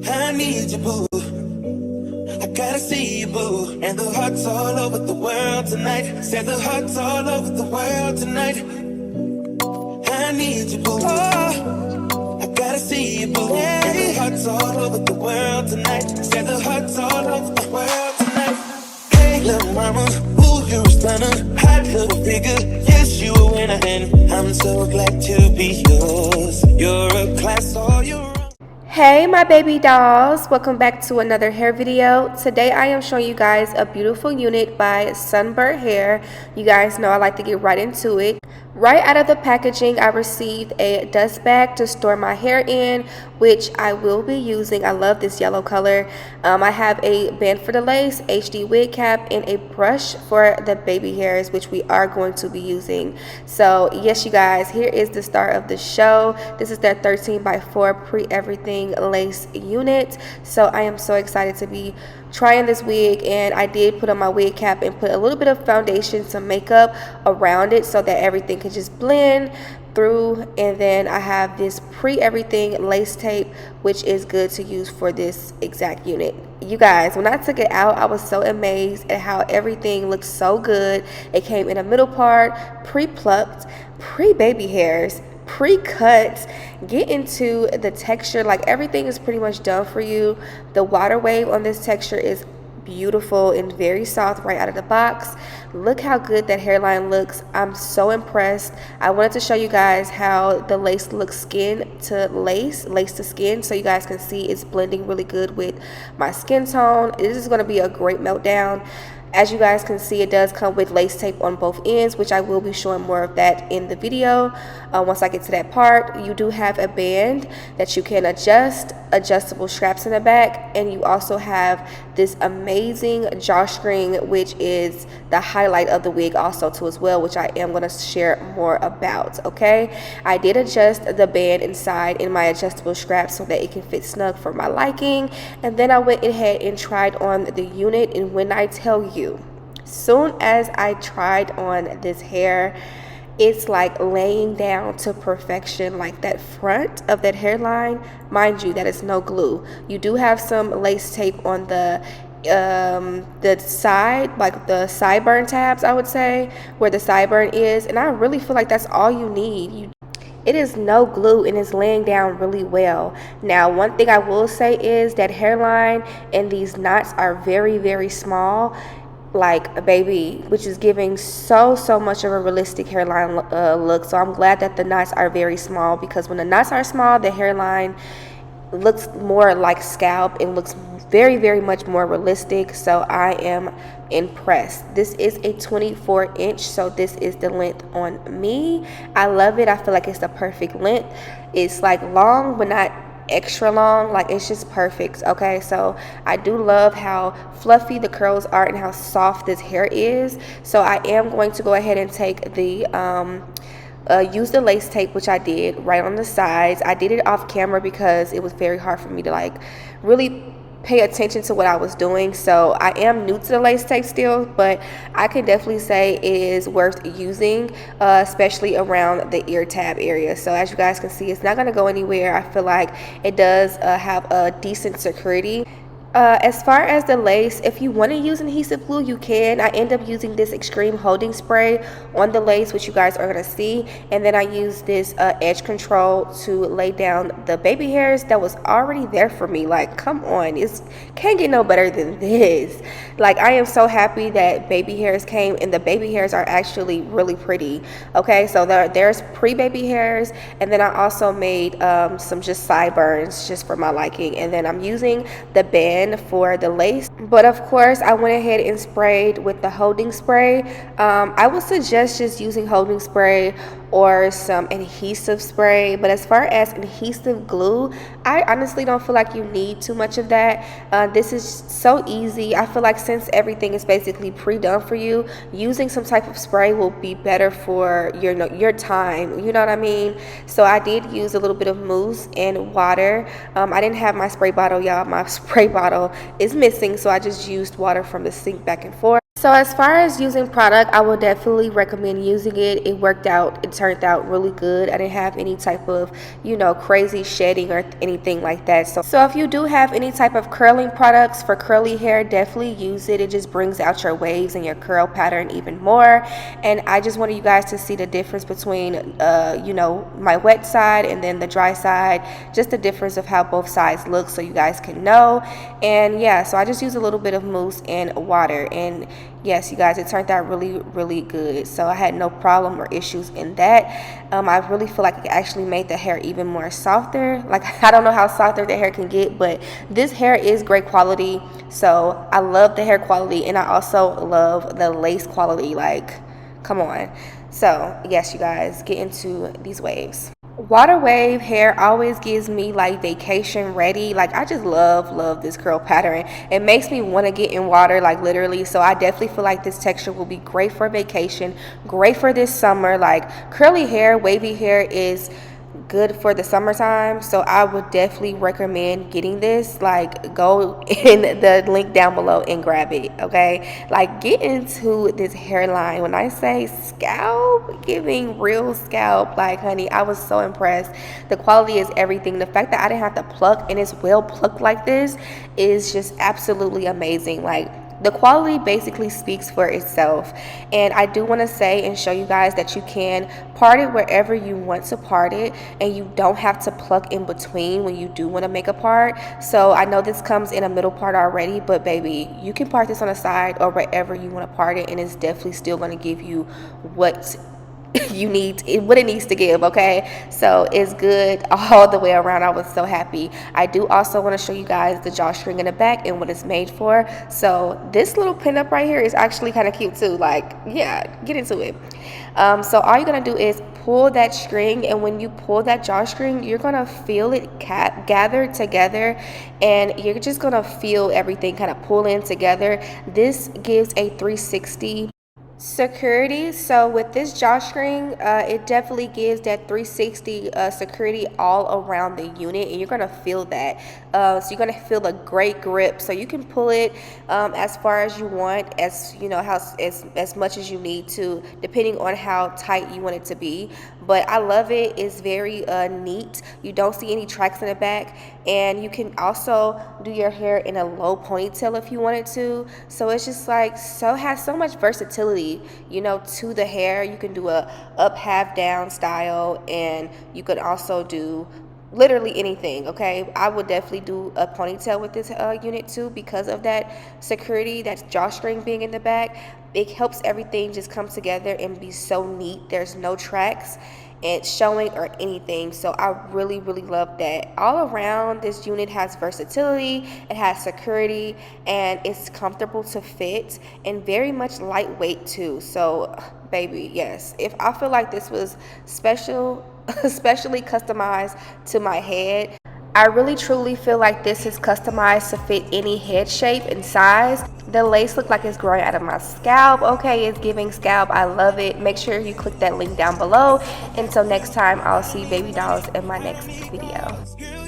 I need you, boo. I gotta see you, boo. And the hearts all over the world tonight. Said the hearts all over the world tonight. I need you, boo. Oh, I gotta see you, boo. And the hearts all over the world tonight. Said the hearts all over the world tonight. Hey, little mama, ooh, you're a stunner. Hot little figure, yes, you a winner. And I'm so glad to be yours. You're a class all your own. Hey my baby dolls, welcome back to another hair video. Today I am showing you guys a beautiful unit by Sunber hair. You guys know I like to get right into it. Right out of the packaging, I received a dust bag to store my hair in, which I will be using. I love this yellow color. I have a band for the lace, HD wig cap, and a brush for the baby hairs, which we are going to be using. So yes, you guys, here is the start of the show. This is their 13x4 pre-everything lace unit. So I am so excited to be trying this wig, and I did put on my wig cap and put a little bit of foundation, some makeup around it so that everything could just blend through. And then I have this pre-everything lace tape, which is good to use for this exact unit. You guys, when I took it out, I was so amazed at how everything looks so good. It came in a middle part, pre-plucked, pre-baby hairs, pre-cut. Get into the texture, like everything is pretty much done for you. The water wave on this texture is beautiful and very soft right out of the box. Look how good that hairline looks. I'm so impressed. I wanted to show you guys how the lace looks skin to lace to skin, so you guys can see it's blending really good with my skin tone. This is going to be a great meltdown. As you guys can see, it does come with lace tape on both ends, which I will be showing more of that in the video. Once I get to that part, you do have a band that you can adjust, adjustable straps in the back, and you also have this amazing drawstring, which is the highlight of the wig also too as well, which I am going to share more about. Okay, I did adjust the band inside in my adjustable straps so that it can fit snug for my liking, and then I went ahead and tried on the unit. And when I tell you, soon as I tried on this hair, it's like laying down to perfection. Like that front of that hairline, mind you, that is no glue. You do have some lace tape on the side, like the sideburn tabs, I would say, where the sideburn is, and I really feel like that's all you need. It is no glue and it's laying down really well. Now, one thing I will say is that hairline and these knots are very, very small, like a baby, which is giving so much of a realistic hairline look. So I'm glad that the knots are very small, because when the knots are small, the hairline looks more like scalp and looks very much more realistic. So I am impressed. This is a 24-inch, so this is the length on me. I love it. I feel like it's the perfect length. It's like long but not extra long, like it's just perfect. Okay, so I do love how fluffy the curls are and how soft this hair is. So I am going to go ahead and take the use the lace tape, which I did right on the sides. I did it off camera because it was very hard for me to like really pay attention to what I was doing. So I am new to the lace tape still, but I can definitely say it is worth using, especially around the ear tab area. So as you guys can see, it's not going to go anywhere. I feel like it does have a decent security. As far as the lace, if you want to use adhesive glue, you can. I end up using this extreme holding spray on the lace, which you guys are going to see, and then I use this edge control to lay down the baby hairs that was already there for me. Like, come on, it can't get no better than this. Like, I am so happy that baby hairs came, and the baby hairs are actually really pretty. Okay, so there's pre-baby hairs, and then I also made some just sideburns just for my liking, and then I'm using the band for the lace. But of course, I went ahead and sprayed with the holding spray. I would suggest just using holding spray or some adhesive spray, but as far as adhesive glue, I honestly don't feel like you need too much of that. This is so easy. I feel like since everything is basically pre-done for you, using some type of spray will be better for your time, you know what I mean? So I did use a little bit of mousse and water. I didn't have my spray bottle, y'all. My spray bottle is missing, so I just used water from the sink back and forth. So as far as using product, I would definitely recommend using it. It turned out really good. I didn't have any type of, crazy shedding or anything like that. So if you do have any type of curling products for curly hair, definitely use it. It just brings out your waves and your curl pattern even more. And I just wanted you guys to see the difference between, my wet side and then the dry side, just the difference of how both sides look so you guys can know. And yeah, so I just use a little bit of mousse and water, and yes, you guys, it turned out really, really good. So I had no problem or issues in that. I really feel like it actually made the hair even more softer. Like, I don't know how softer the hair can get, but this hair is great quality. So I love the hair quality, and I also love the lace quality. Like, come on. So yes, you guys, get into these waves. Water wave hair always gives me like vacation ready. Like, I just love this curl pattern. It makes me want to get in water, like literally. So I definitely feel like this texture will be great for vacation, great for this summer. Like, curly hair, wavy hair is good for the summertime, so I would definitely recommend getting this. Like, go in the link down below and grab it, okay? Like, get into this hairline. When I say scalp, giving real scalp, like, honey, I was so impressed. The quality is everything. The fact that I didn't have to pluck and it's well plucked like this is just absolutely amazing. Like, the quality basically speaks for itself. And I do want to say and show you guys that you can part it wherever you want to part it, and you don't have to pluck in between when you do want to make a part. So I know this comes in a middle part already, but baby, you can part this on the side or wherever you want to part it, and it's definitely still going to give you what what it needs to give, okay? So it's good all the way around. I was so happy. I do also want to show you guys the drawstring in the back and what it's made for. So this little pin up right here is actually kind of cute too. Like, yeah, get into it. So all you're gonna do is pull that string, and when you pull that drawstring, you're gonna feel it gather together, and you're just gonna feel everything kind of pull in together. This gives a 360 security. So with this drawstring, it definitely gives that 360 security all around the unit, and you're gonna feel that. So you're gonna feel a great grip. So you can pull it as far as you want, as you know, how as much as you need to, depending on how tight you want it to be. But I love it. It's very neat. You don't see any tracks in the back, and you can also do your hair in a low ponytail if you wanted to. So it's just like has so much versatility, to the hair. You can do a up, half, down style, and you could also do literally anything, okay? I would definitely do a ponytail with this unit too, because of that security, that drawstring being in the back. It helps everything just come together and be so neat. There's no tracks and showing or anything. So I really love that. All around, this unit has versatility, it has security, and it's comfortable to fit and very much lightweight too. So baby, yes, if I feel like this was especially customized to my head, I really truly feel like this is customized to fit any head shape and size. The lace look like it's growing out of my scalp. Okay, it's giving scalp. I love it. Make sure you click that link down below. Until next time, I'll see baby dolls in my next video.